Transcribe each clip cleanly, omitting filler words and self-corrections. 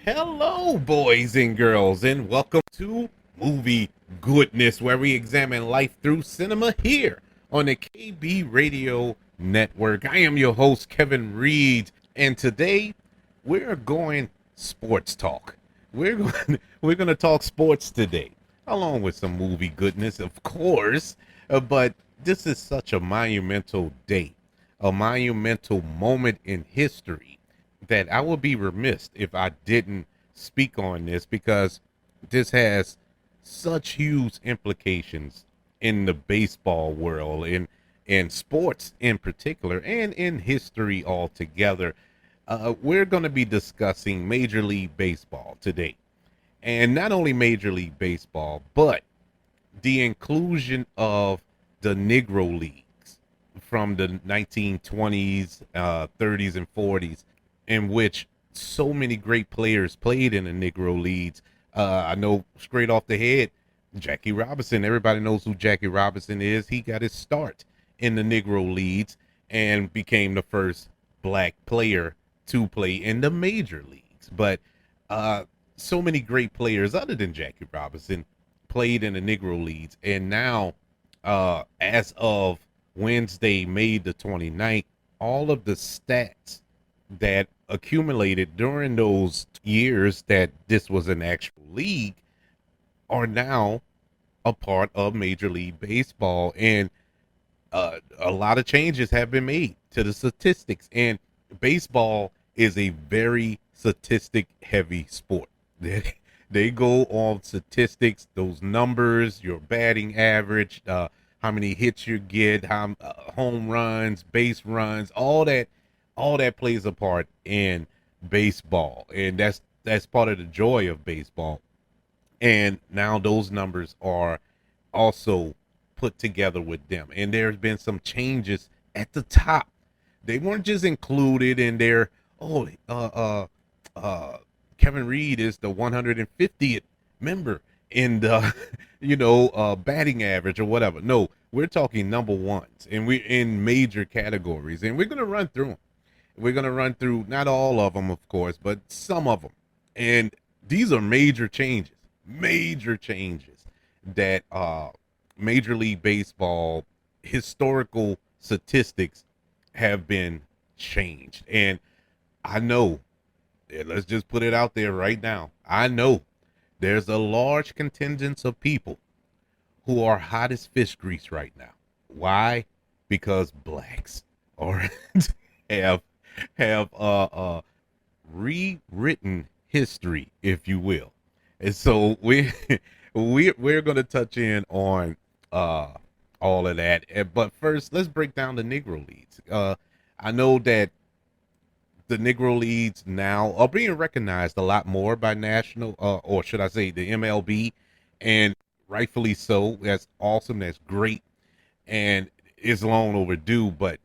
Hello, boys and girls, and welcome to Movie Goodness, where we examine life through cinema here on the KB Radio Network. I am your host, Kevin Reed, and today we're going sports talk. We're going to talk sports today, along with some movie goodness, of course. But this is such a monumental day, a monumental moment in history that I would be remiss if I didn't speak on this because this has such huge implications in the baseball world, in sports in particular, and in history altogether. We're going to be discussing Major League Baseball today. And not only Major League Baseball, but the inclusion of the Negro Leagues from the 1920s, 30s, and 40s, in which so many great players played in the Negro Leagues. I know straight off the head, Jackie Robinson. Everybody knows who Jackie Robinson is. He got his start in the Negro Leagues and became the first black player to play in the major leagues. But so many great players other than Jackie Robinson played in the Negro Leagues. And now, as of Wednesday, May the 29th, all of the stats that accumulated during those years that this was an actual league are now a part of Major League Baseball. And a lot of changes have been made to the statistics. And baseball is a very statistic heavy sport. They go on statistics, those numbers, your batting average, how many hits you get, how home runs, base runs, all that plays a part in baseball, and that's part of the joy of baseball. And now those numbers are also put together with them, and there's been some changes at the top. They weren't just included in their Kevin Reed is the 150th member in the batting average or whatever. No, we're talking number ones, and we're in major categories, and we're going to run through them. We're going to run through not all of them, of course, but some of them. And these are major changes that Major League Baseball historical statistics have been changed. And I know, let's just put it out there right now. I know there's a large contingent of people who are hot as fish grease right now. Why? Because blacks are have rewritten history, if you will. And so we're going to touch in on all of that. But first, let's break down the Negro Leagues. I know that the Negro Leagues now are being recognized a lot more by national, or should I say, the MLB, and rightfully so. That's awesome. That's great, and it's long overdue. But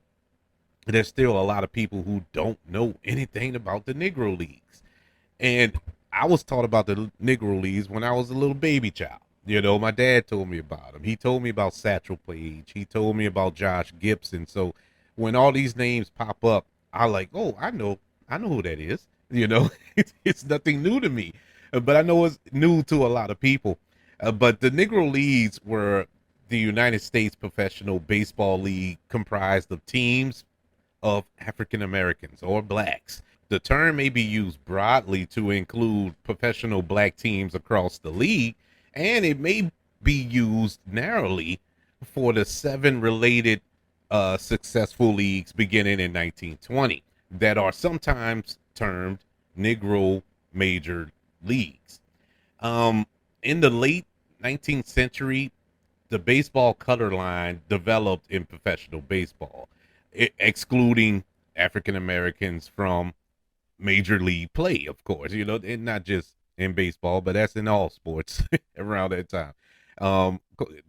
there's still a lot of people who don't know anything about the Negro Leagues. And I was taught about the Negro Leagues when I was a little baby child. My dad told me about them. He told me about Satchel Paige. He told me about Josh Gibson. So when all these names pop up, I like, oh, I know who that is. It's nothing new to me, but I know it's new to a lot of people. But the Negro Leagues were the United States Professional Baseball League, comprised of teams of African Americans or blacks. The term may be used broadly to include professional black teams across the league, and it may be used narrowly for the seven related successful leagues beginning in 1920 that are sometimes termed Negro Major Leagues. In the late 19th century, the baseball color line developed in professional baseball, excluding African Americans from major league play, of course, and not just in baseball, but that's in all sports around that time.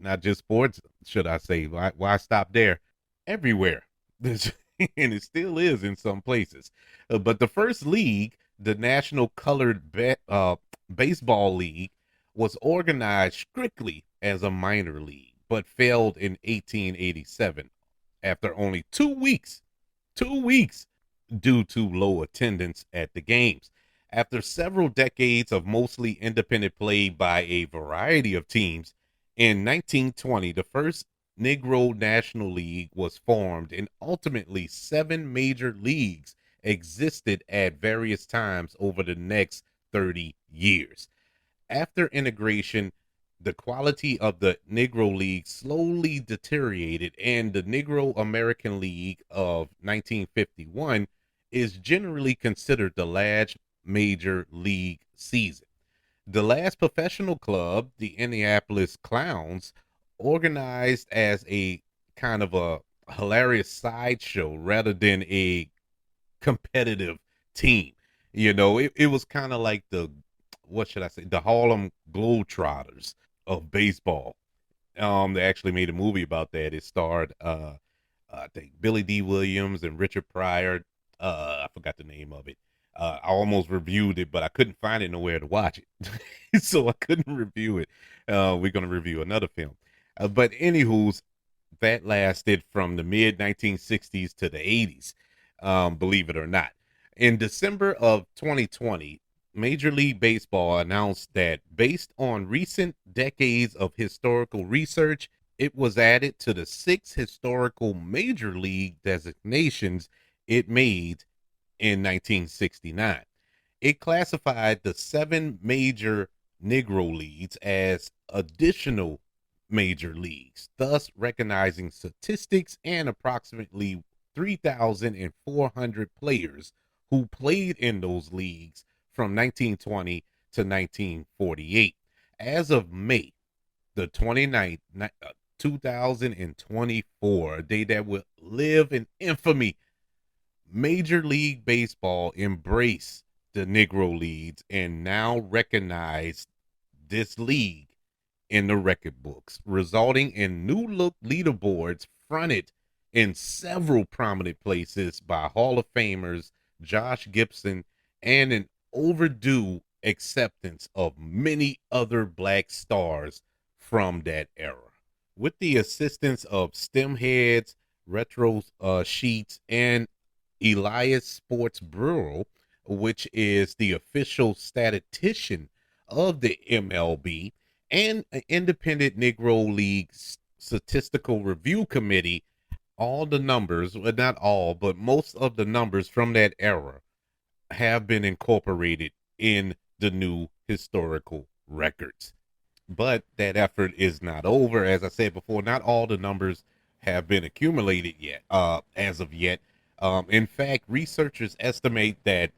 Not just sports, should I say. Why stop there? Everywhere. And it still is in some places. But the first league, the National Colored Baseball League, was organized strictly as a minor league, but failed in 1887 after only 2 weeks due to low attendance at the games. After several decades of mostly independent play by a variety of teams, in 1920, the first Negro National League was formed, and ultimately 7 major leagues existed at various times over the next 30 years. After integration, the quality of the Negro League slowly deteriorated, and the Negro American League of 1951 is generally considered the last major league season. The last professional club, the Indianapolis Clowns, organized as a kind of a hilarious sideshow rather than a competitive team. It was kind of like what should I say, the Harlem Globetrotters of baseball. They actually made a movie about that. It starred, I think, Billy D. Williams and Richard Pryor. I forgot the name of it. I almost reviewed it, but I couldn't find it nowhere to watch it, so I couldn't review it. We're gonna review another film, but anywho's, that lasted from the mid 1960s to the 80s, believe it or not. In December of 2020, Major League Baseball announced that based on recent decades of historical research, it was added to the 6 historical Major League designations it made in 1969. It classified the 7 major Negro Leagues as additional major leagues, thus recognizing statistics and approximately 3,400 players who played in those leagues from 1920 to 1948. As of May the 29th, 2024, a day that will live in infamy, Major League Baseball embraced the Negro Leagues and now recognize this league in the record books, resulting in new look leaderboards fronted in several prominent places by Hall of Famers Josh Gibson, and an overdue acceptance of many other black stars from that era. With the assistance of stem heads, retro sheets, and Elias Sports Bureau, which is the official statistician of the MLB, and an independent Negro League statistical review committee, all the numbers, well, not all, but most of the numbers from that era have been incorporated in the new historical records. But that effort is not over. As I said before, not all the numbers have been accumulated yet, as of yet. In fact, researchers estimate that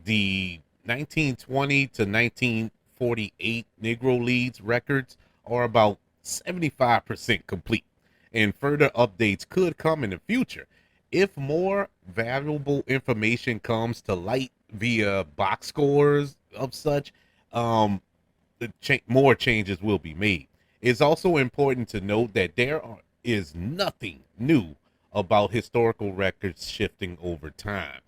the 1920 to 1948 Negro Leagues records are about 75% complete, and further updates could come in the future. If more valuable information comes to light via box scores of such, more changes will be made. It's also important to note that is nothing new about historical records shifting over time.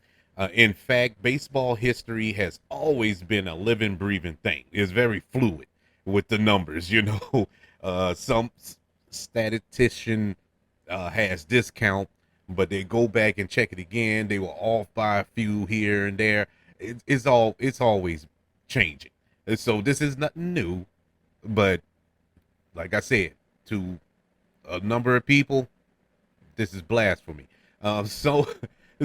In fact, baseball history has always been a living, breathing thing. It's very fluid with the numbers. Some statistician has discount, but they go back and check it again. They were off by a few here and there. It's always changing. And so this is nothing new, but like I said, to a number of people, this is blasphemy. So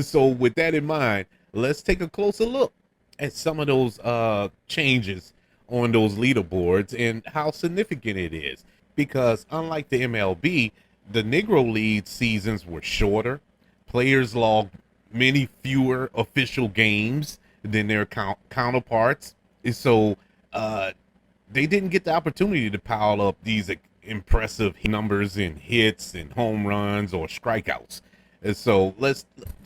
so with that in mind, let's take a closer look at some of those changes on those leaderboards and how significant it is. Because unlike the MLB, the Negro League seasons were shorter. Players logged many fewer official games than their counterparts. And so they didn't get the opportunity to pile up these impressive numbers in hits and home runs or strikeouts. And so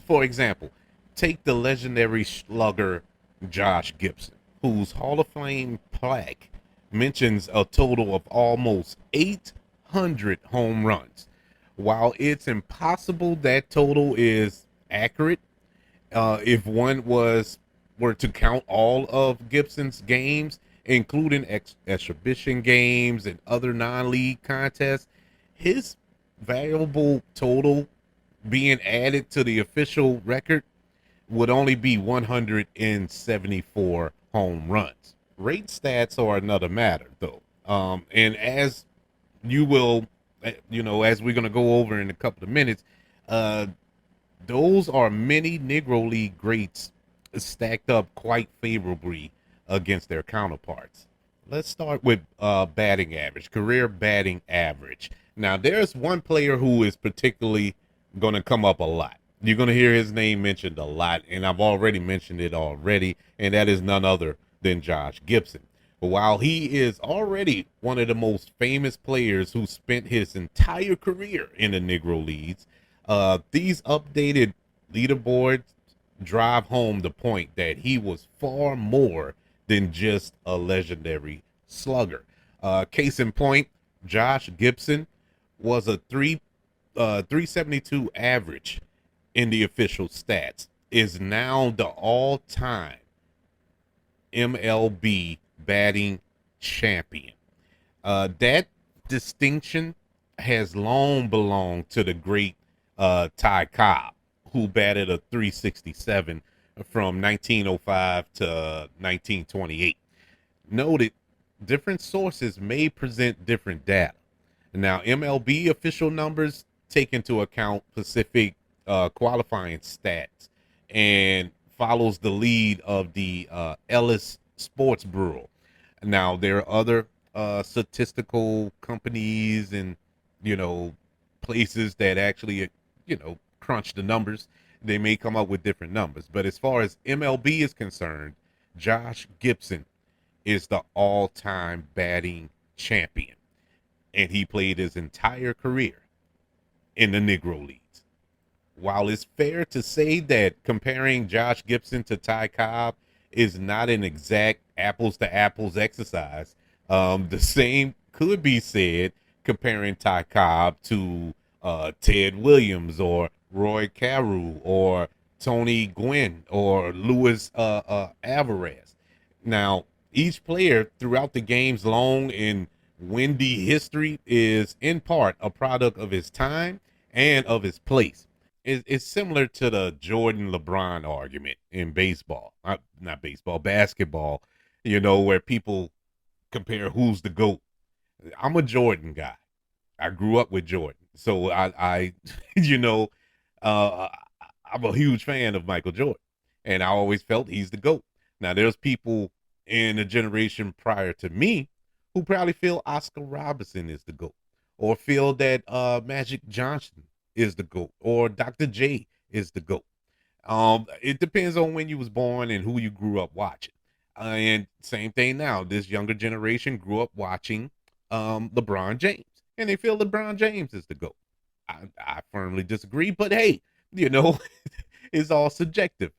for example, take the legendary slugger Josh Gibson, whose Hall of Fame plaque mentions a total of almost 800 home runs. While it's impossible that total is accurate, if one were to count all of Gibson's games, including exhibition games and other non-league contests, his valuable total being added to the official record would only be 174 home runs. Rate stats are another matter, though. And as you will, as we're going to go over in a couple of minutes, uh, those are many Negro League greats stacked up quite favorably against their counterparts. Let's start with batting average, career batting average. Now, there's one player who is particularly going to come up a lot. You're going to hear his name mentioned a lot, and I've already mentioned it already, and that is none other than Josh Gibson. But while he is already one of the most famous players who spent his entire career in the Negro Leagues, these updated leaderboards drive home the point that he was far more than just a legendary slugger. Case in point, Josh Gibson was a 372 average in the official stats, is now the all-time MLB batting champion. That distinction has long belonged to the great Ty Cobb, who batted a 367 from 1905 to 1928. Noted, different sources may present different data. Now, MLB official numbers take into account specific qualifying stats and follows the lead of the Ellis Sports Bureau. Now, there are other statistical companies and, places that actually, crunch the numbers. They may come up with different numbers. But as far as MLB is concerned, Josh Gibson is the all-time batting champion. And he played his entire career in the Negro Leagues. While it's fair to say that comparing Josh Gibson to Ty Cobb is not an exact apples to apples exercise, the same could be said comparing Ty Cobb to Ted Williams or Roy Carew or Tony Gwynn or Luis Alvarez. Now, each player throughout the game's long and windy history is in part a product of his time and of his place. It's similar to the Jordan LeBron argument in baseball, not baseball, basketball, where people compare who's the GOAT. I'm a Jordan guy. I grew up with Jordan. So I uh, I'm a huge fan of Michael Jordan, and I always felt he's the GOAT. Now, there's people in a generation prior to me who probably feel Oscar Robertson is the GOAT, or feel that Magic Johnson is the GOAT, or Dr. J is the GOAT. It depends on when you was born and who you grew up watching. And same thing now. This younger generation grew up watching LeBron James, and they feel LeBron James is the GOAT. I firmly disagree, but hey, it's all subjective.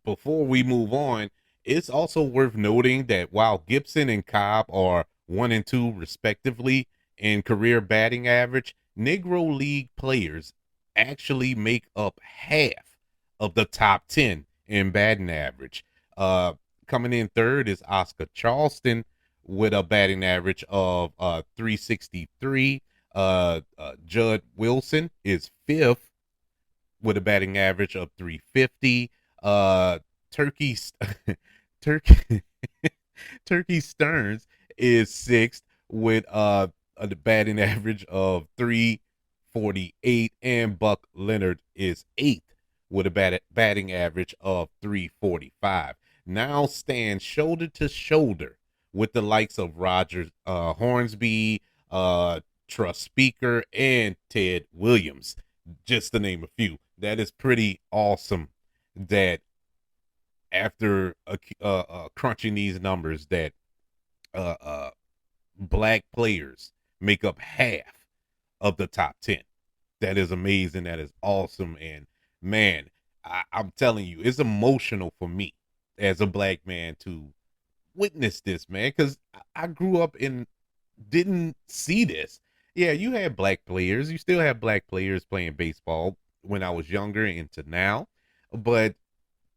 Before we move on, it's also worth noting that while Gibson and Cobb are 1 and 2 respectively in career batting average, Negro League players actually make up half of the top 10 in batting average. Coming in third is Oscar Charleston with a batting average of 363. Judd Wilson is fifth with a batting average of 350. Turkey Turkey Turkey Stearns is sixth with a batting average of 348, and Buck Leonard is eighth with a batting average of 345. Now stand shoulder to shoulder with the likes of Roger Hornsby, Truss Speaker, and Ted Williams, just to name a few. That is pretty awesome that after crunching these numbers that black players make up half of the top 10. That is amazing. That is awesome. And man, I'm telling you, it's emotional for me as a black man to witness this, man, because I grew up and didn't see this. Yeah, you had black players. You still have black players playing baseball when I was younger into now. But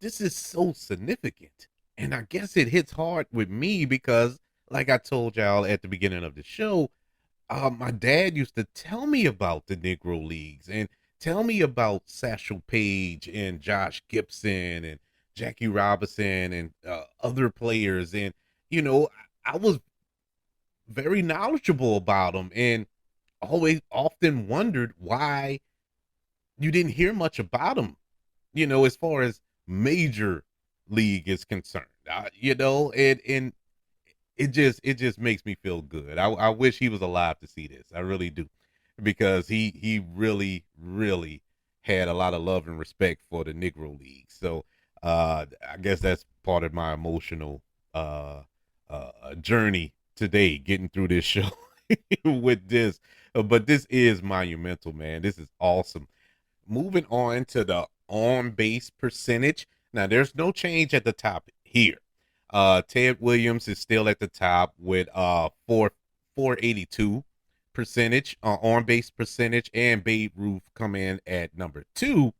this is so significant. And I guess it hits hard with me because, like I told y'all at the beginning of the show, my dad used to tell me about the Negro Leagues and Tell me about Satchel Paige and Josh Gibson and Jackie Robinson and other players. And, I was very knowledgeable about them and always often wondered why you didn't hear much about them, as far as major league is concerned. And it just makes me feel good. I wish he was alive to see this. I really do, because he really had a lot of love and respect for the Negro Leagues. So I guess that's part of my emotional journey today, getting through this show with this. But this is monumental, man. This is awesome. Moving on to the on base percentage. Now, there's no change at the top here. Ted Williams is still at the top with 482 percentage on base percentage, and Babe Ruth come in at number 2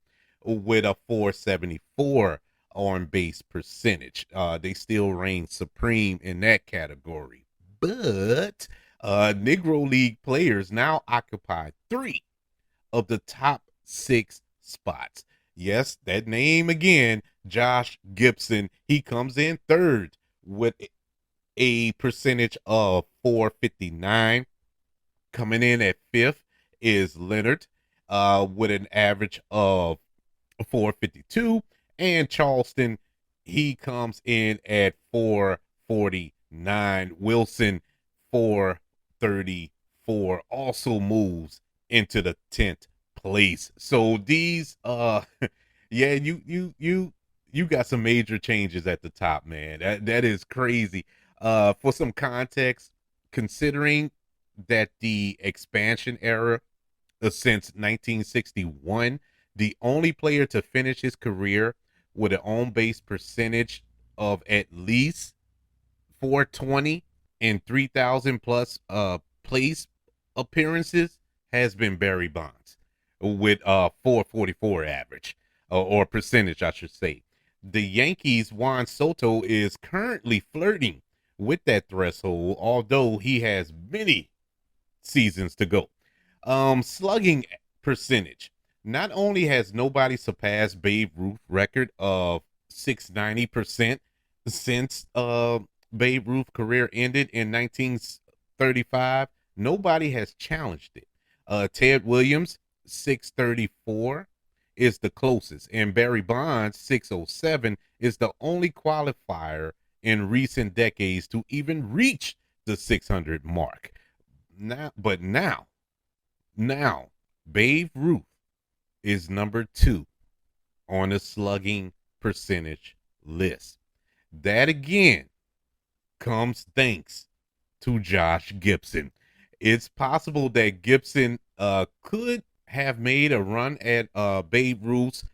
with a 474 on base percentage. They still reign supreme in that category. But Negro League players now occupy 3 of the top 6 spots. Yes, that name again, Josh Gibson. He comes in 3rd with a percentage of 459. Coming in at 5th is Leonard with an average of 452. And Charleston, he comes in at 449. Wilson, 434, also moves into the 10th place. So these yeah, you got some major changes at the top, man. That is crazy. For some context, considering that the expansion era since 1961, the only player to finish his career with an on base percentage of at least 420 and 3,000 plus place appearances has been Barry Bonds with 444 average or percentage, I should say. The Yankees' Juan Soto is currently flirting with that threshold, although he has many seasons to go. Slugging percentage. Not only has nobody surpassed Babe Ruth's record of 690% since Babe Ruth's career ended in 1935, nobody has challenged it. Ted Williams, 634, is the closest, and Barry Bonds, 607, is the only qualifier in recent decades to even reach the 600 mark. Now, Babe Ruth is number 2 on the slugging percentage list. That again comes thanks to Josh Gibson. It's possible that Gibson could have made a run at Babe Ruth's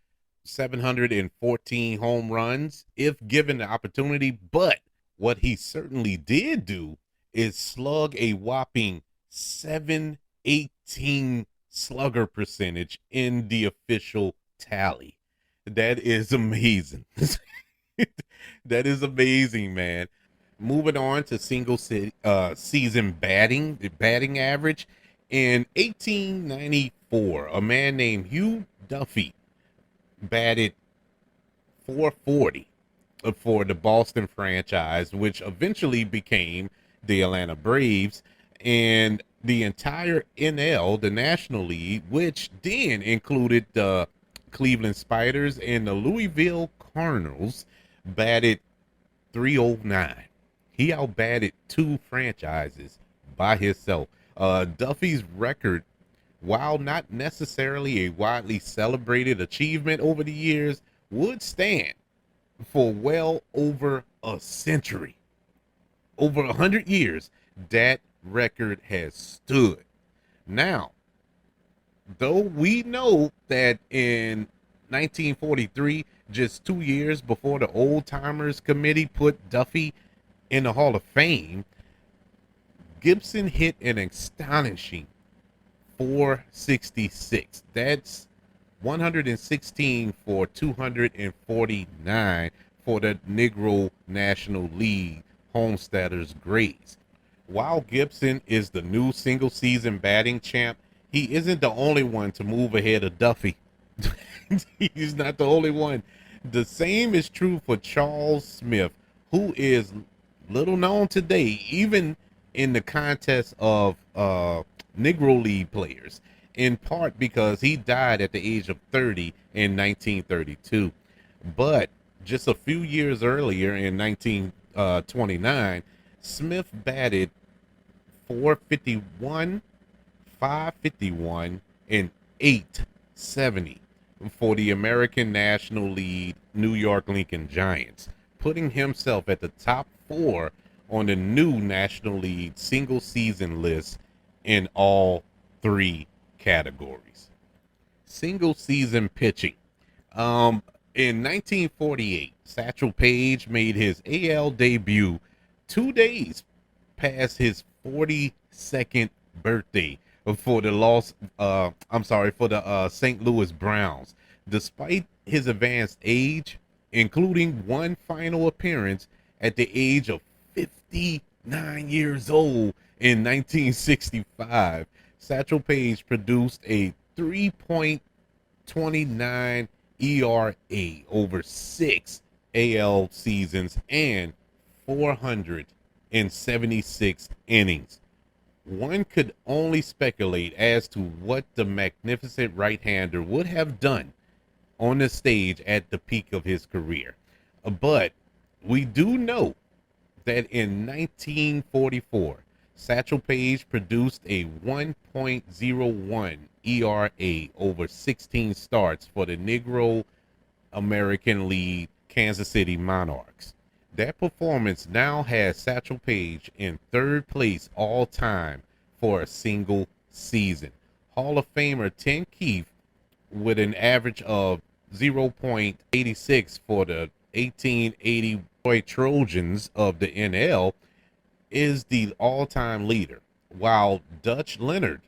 714 home runs if given the opportunity, but what he certainly did do is slug a whopping 718 slugger percentage in the official tally. That is amazing. That is amazing, man. Moving on to season batting, the batting average. In 1894, a man named Hugh Duffy batted 440 for the Boston franchise, which eventually became the Atlanta Braves, and the entire NL, the National League, which then included the Cleveland Spiders and the Louisville Cardinals, batted 309. He outbatted 2 franchises by himself. Duffy's record, while not necessarily a widely celebrated achievement over the years, would stand for well over a century. Over 100 years, that record has stood. Now, though we know that in 1943, just 2 years before the Old Timers Committee put Duffy in the Hall of Fame, Gibson hit an astonishing 466. That's 116 for 249 for the Negro National League homesteaders grades. While Gibson is the new single season batting champ, He isn't the only one to move ahead of Duffy. He's not the only one. The same is true for Charles Smith, who is little known today, even in the context of Negro League players, in part because he died at the age of 30 in 1932. But just a few years earlier, in 1929, Smith batted 451, 551, and 870 for the American National League New York Lincoln Giants, putting himself at the top four on the new National League single season list in all three categories. Single season pitching. Um, in 1948, Satchel Paige made his AL debut 2 days past his 42nd birthday for the St. Louis Browns. Despite his advanced age, including one final appearance at the age of 59 years old in 1965, Satchel Paige produced a 3.29 ERA over six AL seasons and 476 innings. One could only speculate as to what the magnificent right-hander would have done on the stage at the peak of his career. But we do know that in 1944, Satchel Paige produced a 1.01 ERA over 16 starts for the Negro American League Kansas City Monarchs. That performance now has Satchel Paige in third place all time for a single season. Hall of Famer Tim Keefe, with an average of 0.86 for the 1880 Detroit Trojans of the NL, is the all-time leader, while Dutch Leonard,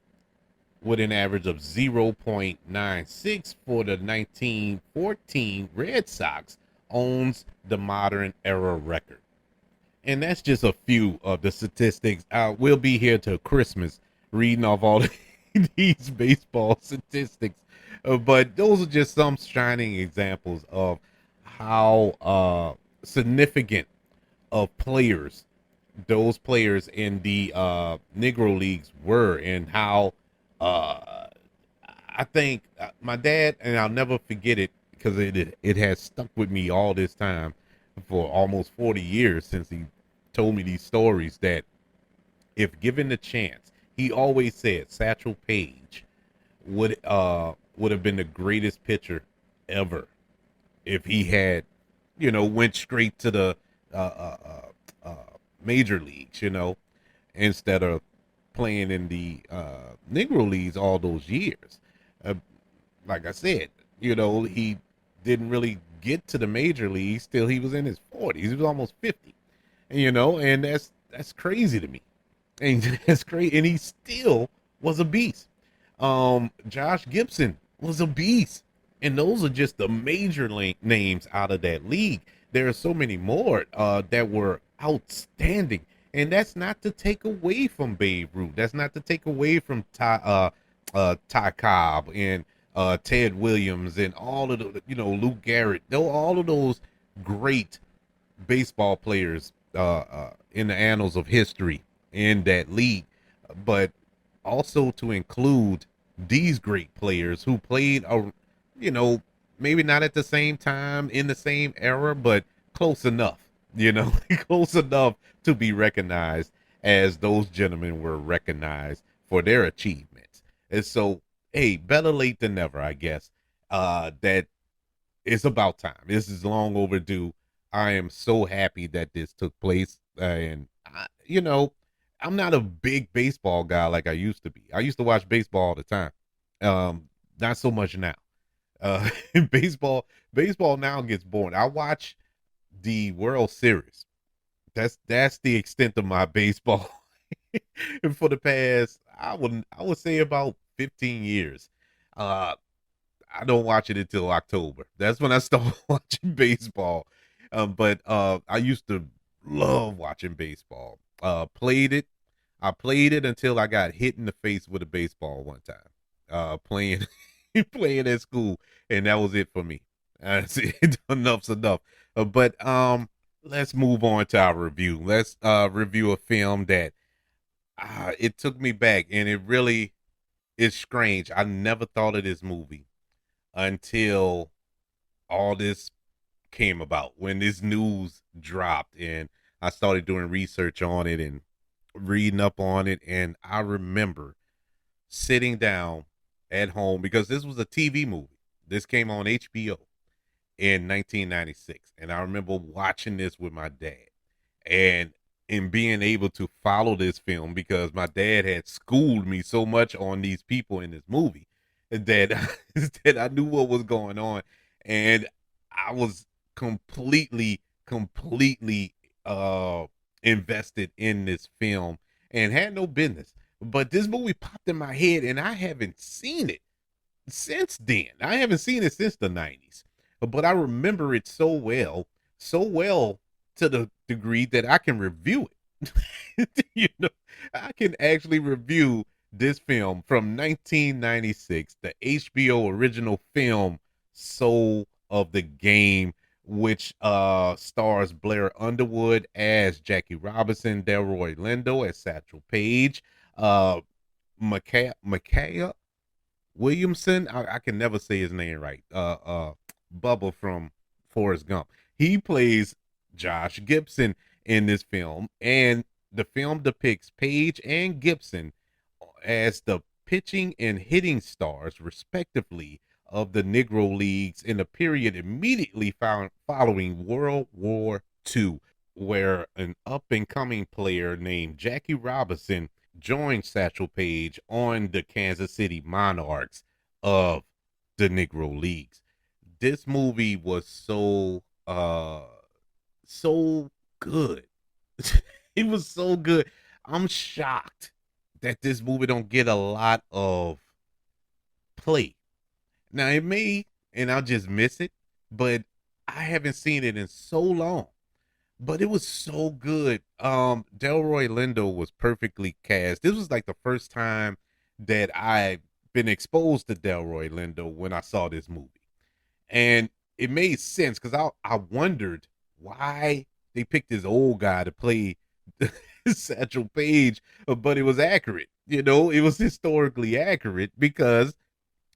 with an average of 0.96 for the 1914 Red Sox, owns the modern era record. And that's just a few of the statistics. We'll be here till Christmas reading off all these baseball statistics. But those are just some shining examples of how significant of players those players in the Negro Leagues were, and how I think my dad, and I'll never forget it because it has stuck with me all this time for almost 40 years since he told me these stories, that if given the chance, he always said Satchel Paige would have been the greatest pitcher ever if he had, went straight to the major leagues, instead of playing in the Negro Leagues all those years. Uh, like I said, he didn't really get to the major leagues till he was in his 40s. He was almost 50, and that's crazy to me. And that's great. And he still was a beast. Josh Gibson was a beast. And those are just the major names out of that league. There are so many more that were outstanding. And that's not to take away from Babe Ruth. That's not to take away from Ty Cobb and Ted Williams and all of the, Lou Garrett. All of those great baseball players in the annals of history in that league. But also to include these great players who played, maybe not at the same time in the same era, but close enough, close enough to be recognized as those gentlemen were recognized for their achievements. And so, hey, better late than never, I guess. That it's about time. This is long overdue. I am so happy that this took place. And, I'm not a big baseball guy like I used to be. I used to watch baseball all the time. Not so much now. Uh, baseball now gets boring. I watch the World Series. That's the extent of my baseball for the past, I would say, about 15 years. Uh, I don't watch it until October. That's when I start watching baseball. But I used to love watching baseball. Played it. I played it until I got hit in the face with a baseball one time. Playing playing at school, and that was it for me. That's it. Enough's enough. But let's move on to our review. Let's review a film that it took me back, and it really is strange. I never thought of this movie until all this came about, when this news dropped, and I started doing research on it and reading up on it. And I remember sitting down at home, because this was a TV movie. This came on HBO in 1996, and I remember watching this with my dad, and being able to follow this film, because my dad had schooled me so much on these people in this movie that that I knew what was going on. And I was completely uh invested in this film, and had no business. But this movie popped in my head, and I haven't seen it since then. I haven't seen it since the 90s. But I remember it so well, to the degree that I can review it. You know, I can actually review this film from 1996, the HBO original film Soul of the Game, which stars Blair Underwood as Jackie Robinson, Delroy Lindo as Satchel Paige, Micaiah Williamson. I can never say his name right. Bubba from Forrest Gump. He plays Josh Gibson in this film, and the film depicts Page and Gibson as the pitching and hitting stars, respectively, of the Negro Leagues in the period immediately following World War II, where an up and coming player named Jackie Robinson joined Satchel Paige on the Kansas City Monarchs of the Negro Leagues. This movie was so good. It was so good. I'm shocked that this movie don't get a lot of play. Now it may, and I'll just miss it, but I haven't seen it in so long. But it was so good. Delroy Lindo was perfectly cast. This was like the first time that I've been exposed to Delroy Lindo when I saw this movie. And it made sense, because I wondered why they picked this old guy to play Satchel Paige, but it was accurate. You know, it was historically accurate because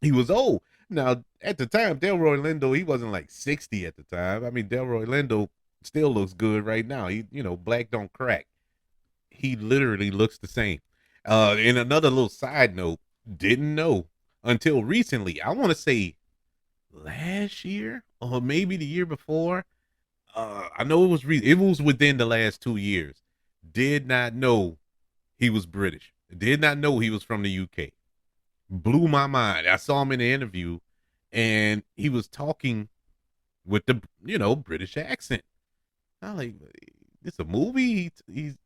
he was old. Now, at the time, Delroy Lindo, he wasn't like 60 at the time. I mean, Delroy Lindo still looks good right now. He, black don't crack. He literally looks the same. And another little side note, didn't know until recently. I want to say last year or maybe the year before. I know it was within the last 2 years. Did not know he was British. Did not know he was from the UK. Blew my mind. I saw him in the interview, and he was talking with the British accent. I'm like, it's a movie. He's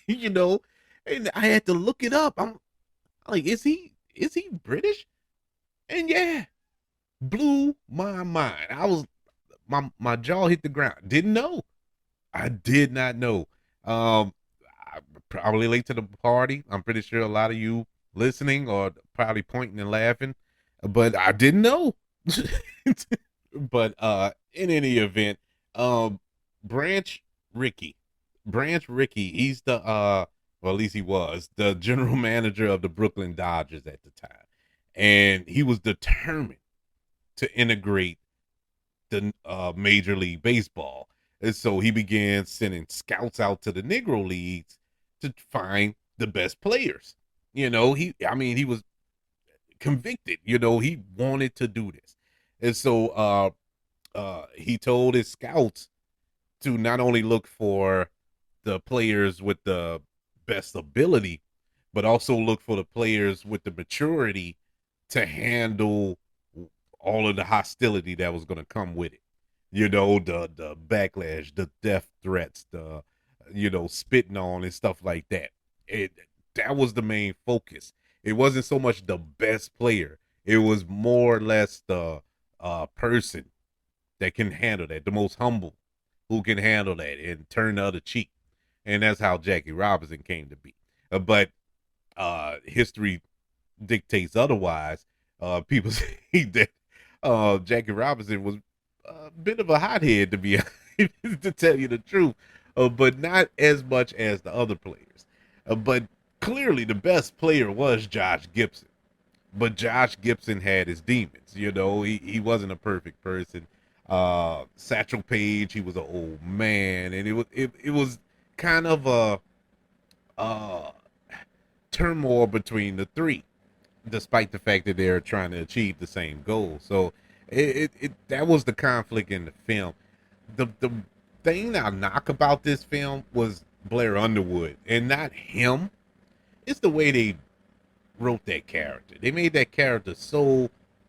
and I had to look it up. I'm like, is he British? And yeah, blew my mind. I was my jaw hit the ground. Didn't know. I did not know. I probably late to the party. I'm pretty sure a lot of you listening are probably pointing and laughing, but I didn't know. But in any event, um, Branch Branch Rickey, he's the well, at least he was the general manager of the Brooklyn Dodgers at the time, and he was determined to integrate the Major League Baseball. And so he began sending scouts out to the Negro Leagues to find the best players. He was convicted. He wanted to do this. And so he told his scouts to not only look for the players with the best ability, but also look for the players with the maturity to handle all of the hostility that was going to come with it. The backlash, the death threats, the spitting on and stuff like that. That was the main focus. It wasn't so much the best player. It was more or less the person that can handle that, the most humble, who can handle that and turn the other cheek. And that's how Jackie Robinson came to be. But history dictates otherwise. People say that Jackie Robinson was a bit of a hothead, to be to tell you the truth, but not as much as the other players. But clearly, the best player was Josh Gibson. But Josh Gibson had his demons. He wasn't a perfect person. Satchel Paige, he was an old man, and it was kind of a turmoil between the three, despite the fact that they're trying to achieve the same goal. So that was the conflict in the film. The thing I knock about this film was Blair Underwood, and not him. It's the way they wrote that character. They made that character so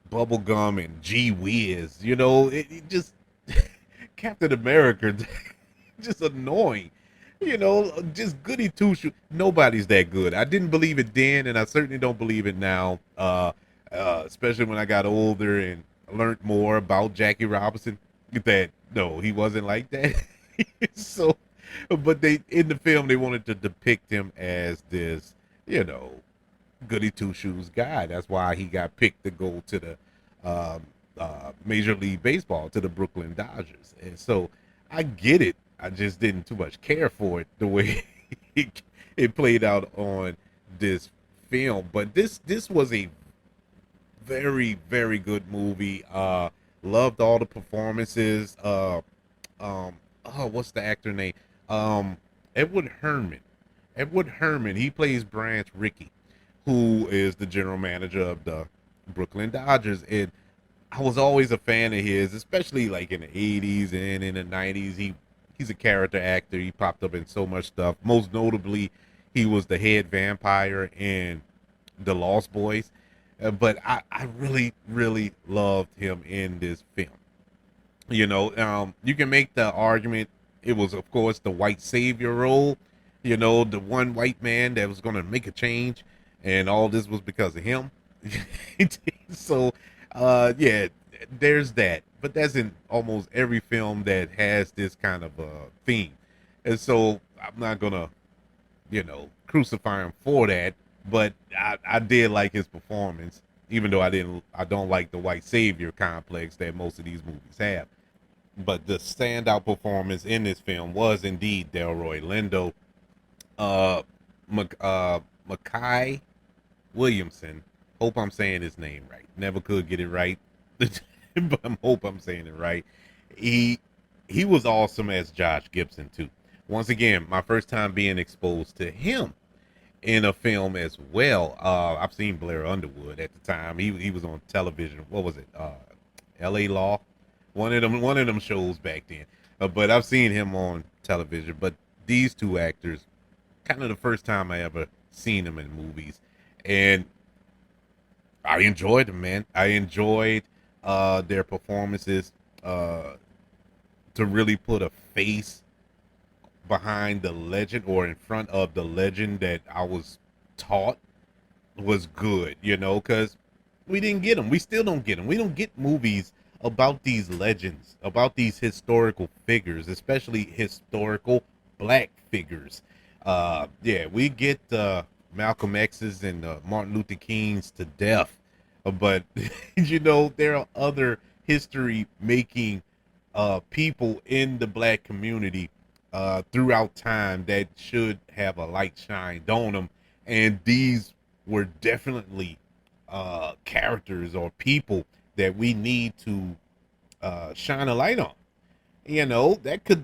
bubblegum and gee whiz. It just Captain America, just annoying. Just goody two shoes. Nobody's that good. I didn't believe it then, and I certainly don't believe it now. Especially when I got older and learned more about Jackie Robinson. That no, he wasn't like that. So, but they in the film they wanted to depict him as this, goody two shoes guy. That's why he got picked to go to the Major League Baseball, to the Brooklyn Dodgers. And so I get it. I just didn't too much care for it the way it played out on this film. But this was a very, very good movie. Loved all the performances. What's the actor name? Edward Herman. Edward Herman. He plays Branch Rickey, who is the general manager of the Brooklyn Dodgers. And I was always a fan of his, especially like in the 80s and in the 90s. He's a character actor. He popped up in so much stuff. Most notably, he was the head vampire in The Lost Boys. But I really, really loved him in this film. You can make the argument it was, of course, the white savior role. The one white man that was going to make a change, and all this was because of him. So, yeah, there's that. But that's in almost every film that has this kind of theme. And so I'm not going to, crucify him for that. But I did like his performance, even though I don't like the white savior complex that most of these movies have. But the standout performance in this film was indeed Delroy Lindo. Mackay Williamson. Hope I'm saying his name right. Never could get it right, but I hope I'm saying it right. He was awesome as Josh Gibson too. Once again, my first time being exposed to him in a film as well. I've seen Blair Underwood at the time. He was on television. What was it? L.A. Law. One of them shows back then. But I've seen him on television. But these two actors, kind of the first time I ever seen them in movies, and I enjoyed them, man. I enjoyed their performances. To really put a face behind the legend, or in front of the legend that I was taught was good, because we didn't get them. We still don't get them. We don't get movies about these legends, about these historical figures, especially historical black figures. Yeah, we get Malcolm X's and Martin Luther King's to death, but there are other history making people in the black community throughout time that should have a light shined on them, and these were definitely characters or people that we need to shine a light on. That could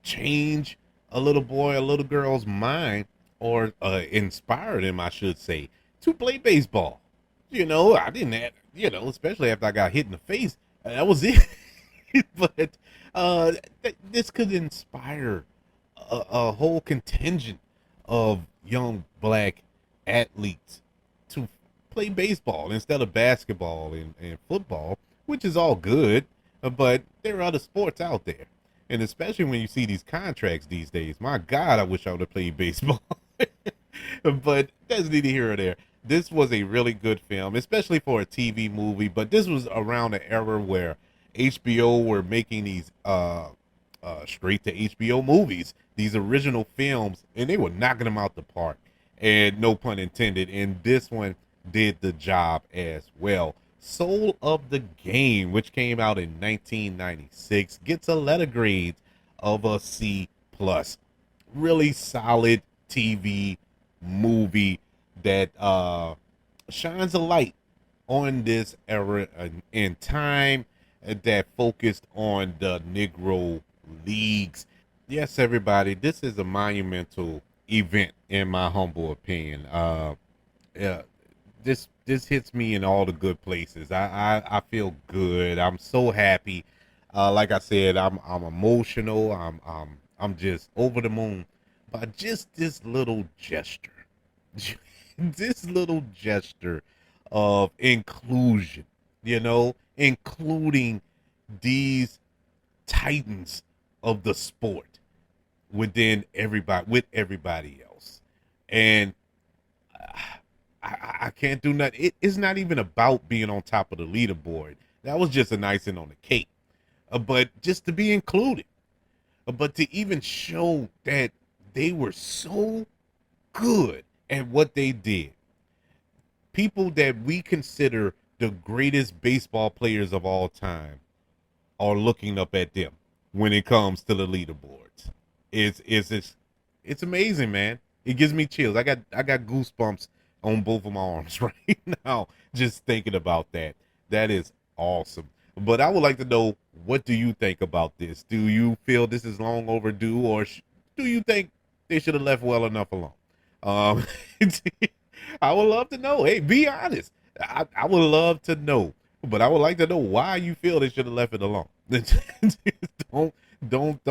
change a little boy, a little girl's mind, or inspire them, I should say, to play baseball. I didn't have, especially after I got hit in the face. That was it. But this could inspire a whole contingent of young black athletes to play baseball instead of basketball and football, which is all good. But there are other sports out there. And especially when you see these contracts these days, my God, I wish I would have played baseball. But that's neither here or there. This was a really good film, especially for a TV movie. But this was around the era where HBO were making these straight to HBO movies, these original films, and they were knocking them out the park. and no pun intended. And this one did the job as well. Soul of the Game, which came out in 1996, gets a letter grade of a C plus. Really solid TV movie that shines a light on this era in time that focused on the Negro Leagues. Yes, everybody, this is a monumental event in my humble opinion. Yeah, this hits me in all the good places. I feel good. I'm so happy. Like I said, I'm emotional. I'm just over the moon by just this little gesture. This little gesture of inclusion, including these titans of the sport within everybody with everybody else. And I can't do nothing. It's not even about being on top of the leaderboard. That was just an icing on the cake. But just to be included, but to even show that they were so good at what they did. People that we consider the greatest baseball players of all time are looking up at them when it comes to the leaderboards. It's amazing, man. It gives me chills. I got goosebumps on both of my arms right now just thinking about that. That is awesome. But I would like to know, what do you think about this? Do you feel this is long overdue, or do you think they should have left well enough alone? Um, I would love to know. Hey, be honest. I would love to know, but I would like to know why you feel they should have left it alone. don't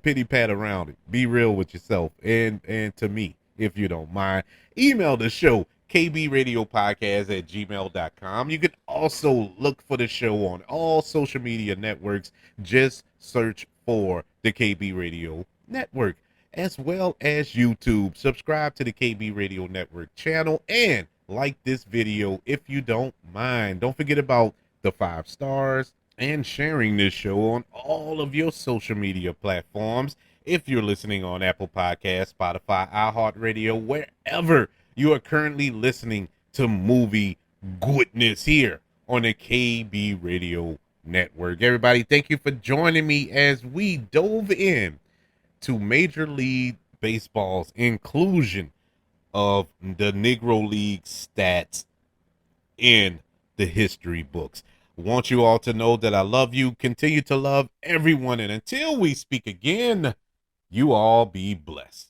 pity pat around it. Be real with yourself and to me, if you don't mind. Email the show, kbradiopodcast@gmail.com. You can also look for the show on all social media networks. Just search for the KB Radio Network, as well as YouTube. Subscribe to the KB Radio Network channel and like this video if you don't mind. Don't forget about the 5 stars and sharing this show on all of your social media platforms. If you're listening on Apple Podcasts, Spotify, iHeartRadio, wherever you are currently listening to movie goodness here on the KB Radio Network. Everybody, thank you for joining me as we dove in to Major League Baseball's inclusion of the Negro League stats in the history books. I want you all to know that I love you, continue to love everyone, and until we speak again, you all be blessed.